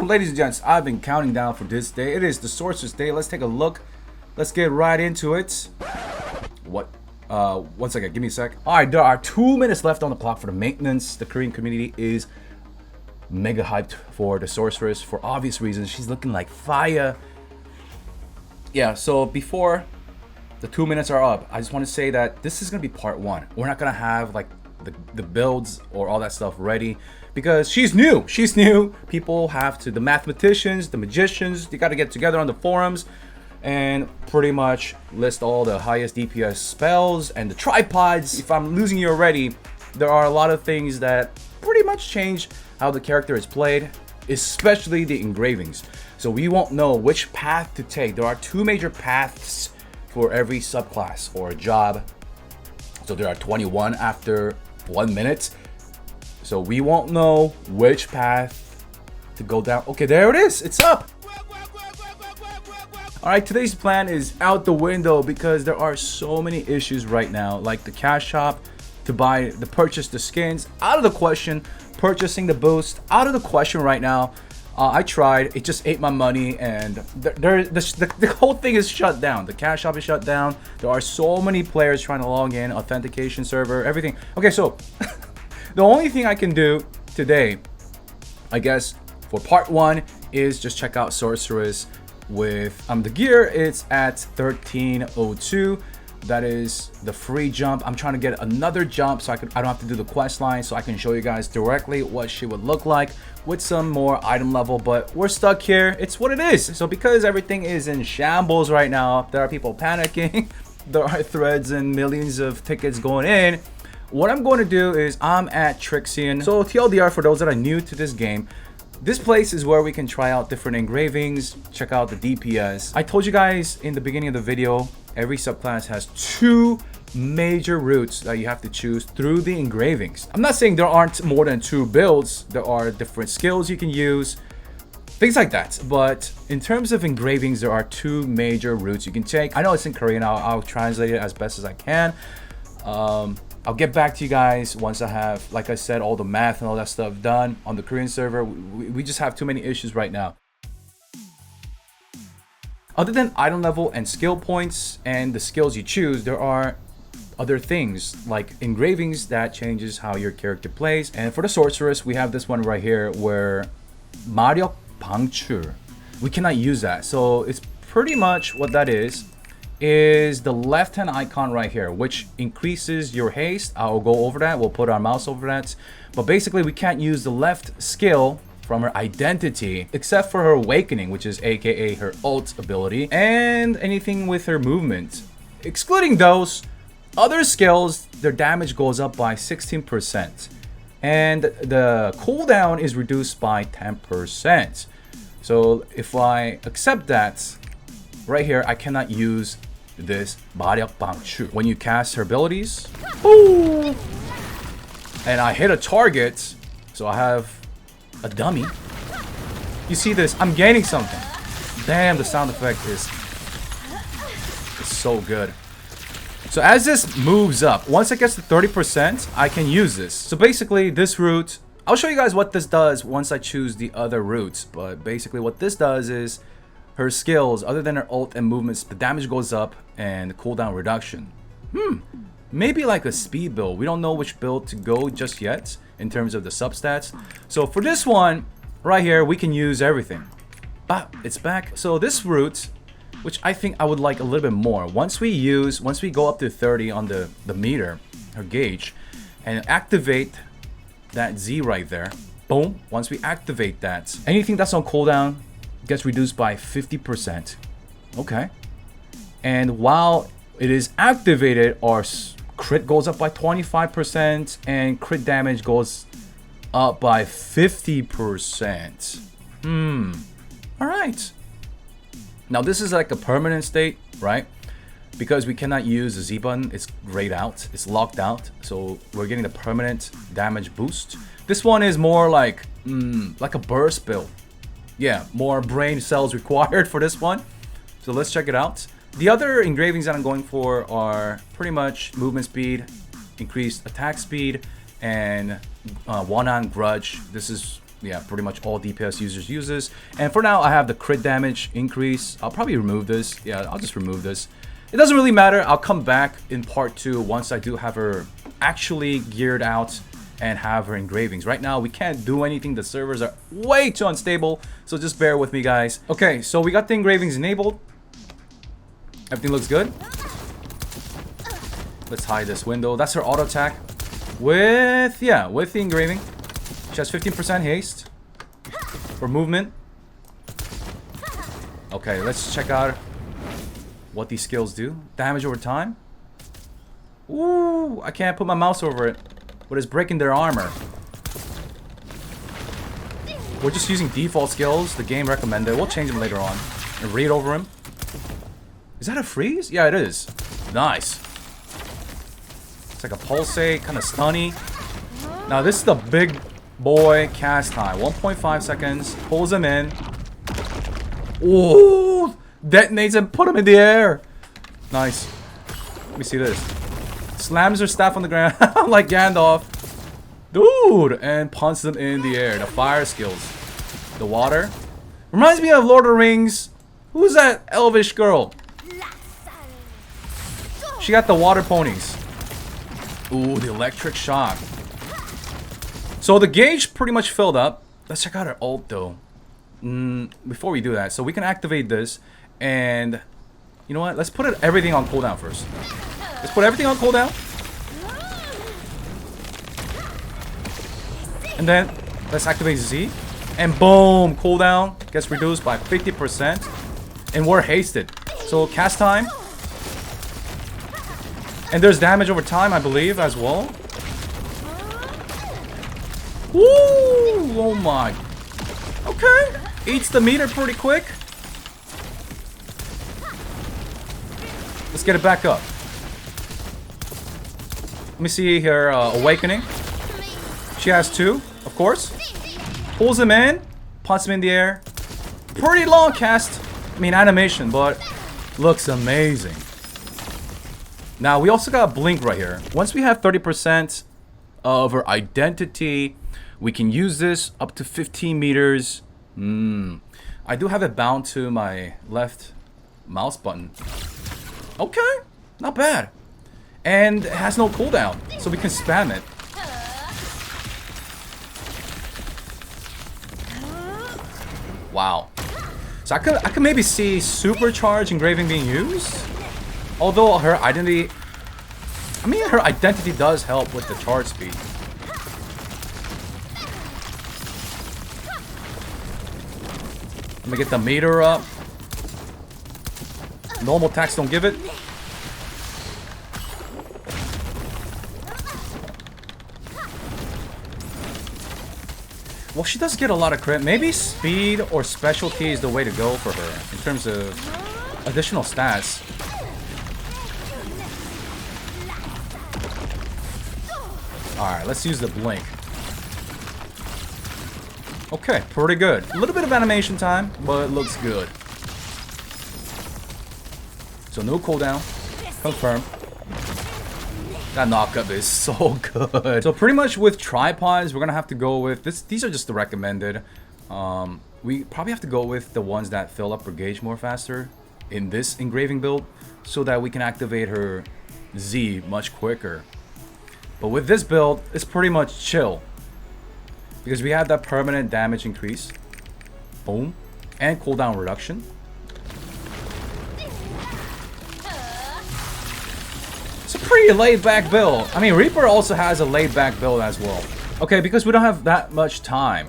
Ladies and gents, I've been counting down for this day. It is the Sorceress day. Let's take a look. Let's get right into it. What? 1 second. Give me a sec. Alright, there are 2 minutes left on the clock for the maintenance. The Korean community is mega hyped for the Sorceress for obvious reasons. She's looking like fire. Yeah, so before the 2 minutes are up, I just want to say that this is going to be part 1. We're not going to have like the builds or all that stuff ready because she's new. She's new. People have to, the mathematicians, the magicians, they got to get together on the forums and pretty much list all the highest DPS spells and the tripods. If I'm losing you already, there are a lot of things that pretty much change how the character is played, especially the engravings. So we won't know which path to take. There are 2 major paths for every subclass or job. So there are 21 after 1 minute. So we won't know which path to go down. Okay, there it is. It's up. Alright, today's plan is out the window because there are so many issues right now, like the cash shop to purchase the skins, out of the question. Purchasing the boost, out of the question right now. I tried, it just ate my money, and the whole thing is shut down. The cash shop is shut down. There are so many players trying to log in, authentication server, everything. Okay, so the only thing I can do today, I guess, for part 1 is just check out Sorceress with the gear. It's at 1302. That is the free jump. I'm trying to get another jump so I don't have to do the quest line, so I can show you guys directly what she would look like with some more item level. But we're stuck here. It's what it is. So because everything is in shambles right now, there are people panicking. There are threads and millions of tickets going in. What I'm going to do is I'm at Trixion. So TLDR, for those that are new to this game, this place is where we can try out different engravings, check out the DPS. I told you guys in the beginning of the video, every subclass has 2 major routes that you have to choose through the engravings. I'm not saying there aren't more than 2 builds. There are different skills you can use, things like that. But in terms of engravings, there are 2 major routes you can take. I know it's in Korean. I'll translate it as best as I can. I'll get back to you guys once I have, like I said, all the math and all that stuff done on the Korean server. We just have too many issues right now. Other than item level and skill points and the skills you choose, there are other things like engravings that changes how your character plays. And for the Sorceress, we have this one right here where 마력 방출. We cannot use that. So it's pretty much what that is the left-hand icon right here, which increases your haste. I'll go over that. We'll put our mouse over that. But basically, we can't use the left skill from her identity, except for her awakening, which is aka her ult ability, and anything with her movement. Excluding those, other skills, their damage goes up by 16%. And the cooldown is reduced by 10%. So if I accept that, right here, I cannot use this 마력 방출. When you cast her abilities, ooh, and I hit a target, so I have a dummy. You see this? I'm gaining something. Damn, the sound effect is so good. So as this moves up, once it gets to 30%, I can use this. So basically, this route, I'll show you guys what this does once I choose the other routes. But basically, what this does is her skills, other than her ult and movements, the damage goes up and cooldown reduction. Maybe like a speed build. We don't know which build to go just yet in terms of the substats. So for this one right here, we can use everything. It's back. So this route, which I think I would like a little bit more, once we go up to 30 on the meter, her gauge, and activate that Z right there, boom, once we activate that, anything that's on cooldown gets reduced by 50%. Okay. And while it is activated, our crit goes up by 25% and crit damage goes up by 50%. Alright. Now this is like a permanent state, right? Because we cannot use the Z button, it's grayed out, it's locked out. So we're getting the permanent damage boost. This one is more like a burst build. Yeah, more brain cells required for this one. So let's check it out. The other engravings that I'm going for are pretty much movement speed, increased attack speed, and one-on grudge. This is yeah, pretty much all DPS users use this. And for now, I have the crit damage increase. I'll probably remove this. Yeah, I'll just remove this. It doesn't really matter. I'll come back in part 2 once I do have her actually geared out and have her engravings. Right now, we can't do anything. The servers are way too unstable, so just bear with me, guys. Okay, so we got the engravings enabled. Everything looks good. Let's hide this window. That's her auto attack with the engraving. She has 15% haste for movement. Okay, let's check out what these skills do. Damage over time. Ooh, I can't put my mouse over it, but it's breaking their armor. We're just using default skills the game recommended. We'll change them later on and read over him. Is that a freeze? Yeah, it is. Nice. It's like a pulsate, kind of stunny. Now this is the big boy cast time. 1.5 seconds. Pulls him in. Ooh! Detonates and put him in the air. Nice. Let me see this. Slams her staff on the ground like Gandalf. Dude! And punches them in the air. The fire skills. The water. Reminds me of Lord of the Rings. Who's that elvish girl? She got the water ponies. Ooh, the electric shock. So the gauge pretty much filled up. Let's check out her ult though. Before we do that, so we can activate this, and you know what? Let's put everything on cooldown first. Let's put everything on cooldown, and then let's activate Z, and boom, cooldown gets reduced by 50%, and we're hasted. So cast time, and there's damage over time, I believe, as well. Woo! Oh my. Okay. Eats the meter pretty quick. Let's get it back up. Let me see her awakening. She has 2, of course. Pulls him in. Punts him in the air. Pretty long cast. I mean animation, but looks amazing. Now we also got Blink right here. Once we have 30% of her identity, we can use this up to 15 meters. I do have it bound to my left mouse button. Okay, not bad. And it has no cooldown, so we can spam it. Wow. So I could maybe see supercharged engraving being used. Although her identity, I mean her identity does help with the charge speed. Let me get the meter up. Normal attacks don't give it. Well, she does get a lot of crit. Maybe speed or specialty is the way to go for her in terms of additional stats. Alright, let's use the blink. Okay, pretty good. A little bit of animation time, but it looks good. So no cooldown. Confirm. That knockup is so good. So pretty much with tripods, we're gonna have to go with this. These are just the recommended. We probably have to go with the ones that fill up her gauge more faster in this engraving build, so that we can activate her Z much quicker. But with this build, it's pretty much chill, because we have that permanent damage increase, boom, and cooldown reduction. It's a pretty laid-back build. I mean, Reaper also has a laid-back build as well. Okay, because we don't have that much time.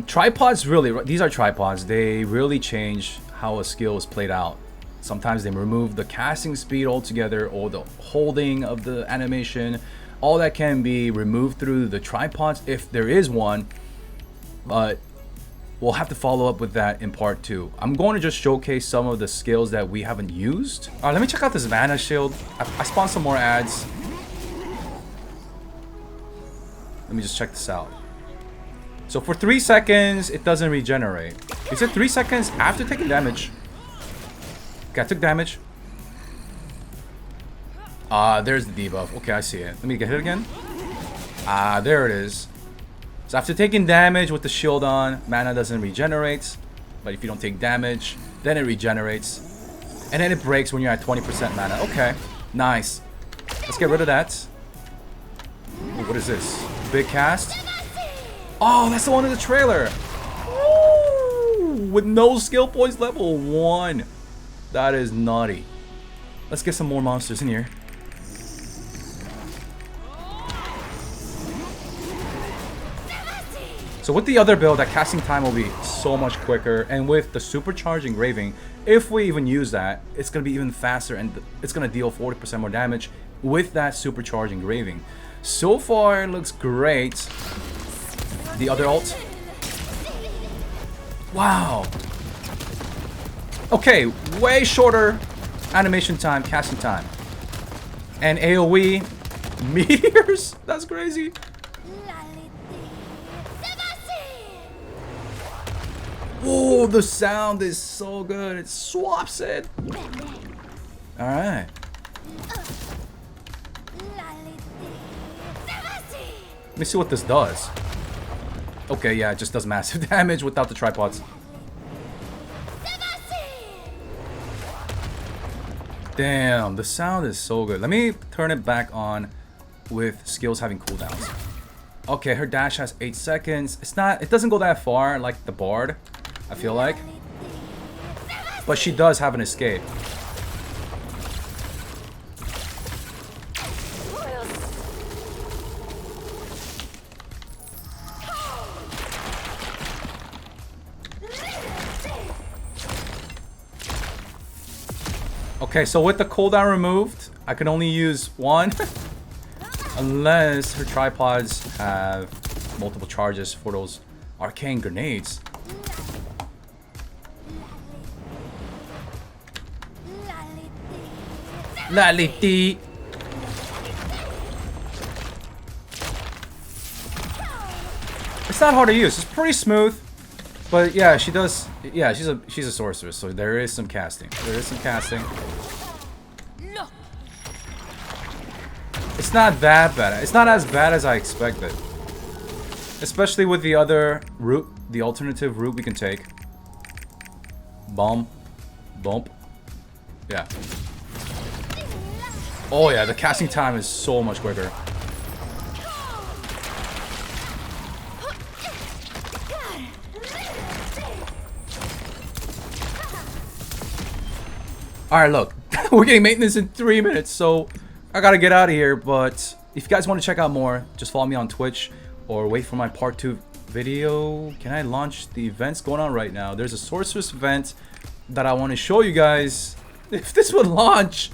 Tripods really, these are tripods. They really change how a skill is played out. Sometimes they remove the casting speed altogether, or the holding of the animation. All that can be removed through the tripods if there is one, but we'll have to follow up with that in part 2. I'm going to just showcase some of the skills that we haven't used. Alright, let me check out this Mana Shield. I spawned some more ads. Let me just check this out. So for 3 seconds, it doesn't regenerate. Is it 3 seconds after taking damage? Okay, I took damage. There's the debuff. Okay, I see it. Let me get hit again. There it is. So after taking damage with the shield on, mana doesn't regenerate. But if you don't take damage, then it regenerates. And then it breaks when you're at 20% mana. Okay, nice. Let's get rid of that. Ooh, what is this? Big cast? Oh, that's the one in the trailer. Ooh, with no skill points, level 1. That is naughty. Let's get some more monsters in here. So with the other build, that casting time will be so much quicker, and with the supercharged engraving, if we even use that, it's going to be even faster, and it's going to deal 40% more damage with that supercharged engraving. So far, it looks great. The other ult. Wow. Okay, way shorter animation time, casting time. And AoE meteors? That's crazy. Oh, the sound is so good. It swaps it. Alright. Let me see what this does. Okay, yeah, it just does massive damage without the tripods. Damn, the sound is so good. Let me turn it back on with skills having cooldowns. Okay, her dash has 8 seconds. It doesn't go that far like the Bard, I feel like. But she does have an escape. Okay, so with the cooldown removed, I can only use one. Unless her tripods have multiple charges for those arcane grenades. Laliti. It's not hard to use. It's pretty smooth. But yeah, she does. Yeah, she's a sorceress, so there is some casting. It's not that bad. It's not as bad as I expected. Especially with the other route, the alternative route we can take. Bomb. Bump. Yeah. Oh yeah, the casting time is so much quicker. Alright, look. We're getting maintenance in 3 minutes, so I gotta get out of here. But if you guys want to check out more, just follow me on Twitch or wait for my part 2 video. Can I launch the events going on right now? There's a Sorceress event that I want to show you guys. If this would launch,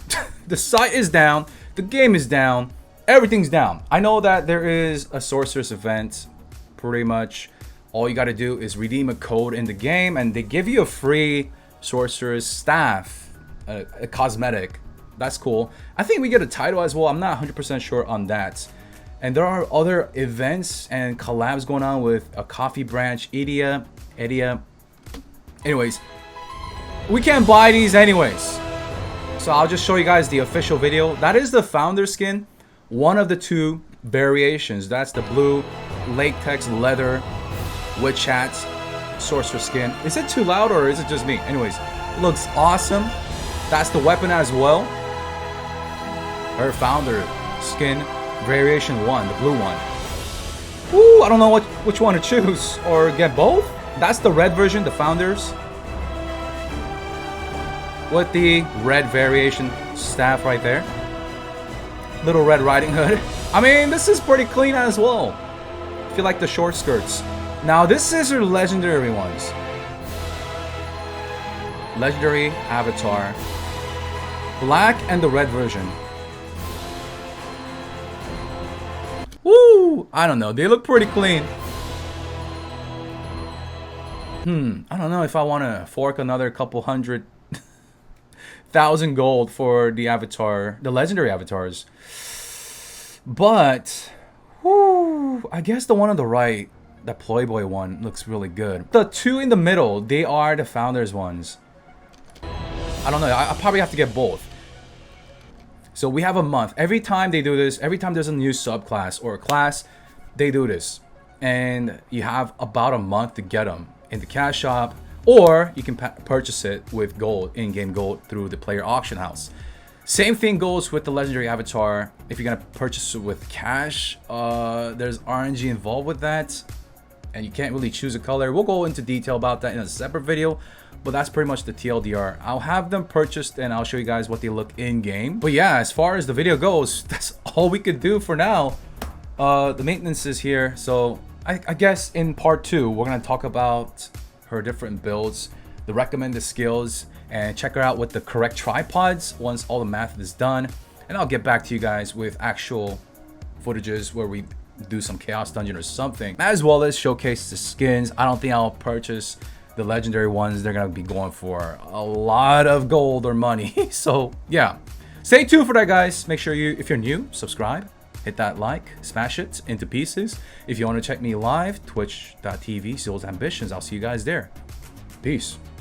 the site is down, the game is down, everything's down. I know that there is a Sorceress event. Pretty much all you gotta do is redeem a code in the game and they give you a free Sorceress staff, a cosmetic. That's cool. I think we get a title as well. I'm not 100% sure on that. And there are other events and collabs going on with a coffee branch, Edia. Anyways, we can't buy these anyways. So I'll just show you guys the official video. That is the founder skin. One of the 2 variations. That's the blue latex leather witch hat sorcerer skin. Is it too loud or is it just me? Anyways, looks awesome. That's the weapon as well. Her founder skin, variation 1, the blue one. Ooh, I don't know which one to choose or get both. That's the red version, the founders, with the red variation staff right there. Little Red Riding Hood. I mean, this is pretty clean as well. I feel like the short skirts. Now, this is her legendary ones. Legendary avatar. Black and the red version. Woo! I don't know. They look pretty clean. I don't know if I want to fork another couple 100,000 gold for the avatar, the legendary avatars. But, whoo, I guess the one on the right, the Playboy one, looks really good. The 2 in the middle, they are the founders ones. I don't know. I'll probably have to get both. So we have a month. Every time they do this, every time there's a new subclass or a class, they do this. and you have about a month to get them in the cash shop, or you can purchase it with gold, in-game gold, through the player auction house. Same thing goes with the legendary avatar. If you're gonna purchase it with cash, there's RNG involved with that, and you can't really choose a color. We'll go into detail about that in a separate video, but that's pretty much the TLDR. I'll have them purchased and I'll show you guys what they look in game. But yeah, as far as the video goes, that's all we could do for now. The maintenance is here, so I guess in part 2 we're gonna talk about her different builds, the recommended skills, and check her out with the correct tripods once all the math is done. And I'll get back to you guys with actual footages where we do some chaos dungeon or something, as well as showcase the skins. I don't think I'll purchase the legendary ones. They're gonna be going for a lot of gold or money. So yeah, stay tuned for that, guys. Make sure you, if you're new, subscribe, hit that like, smash it into pieces. If you want to check me live, twitch.tv ZEALS Ambitions. I'll see you guys there. Peace.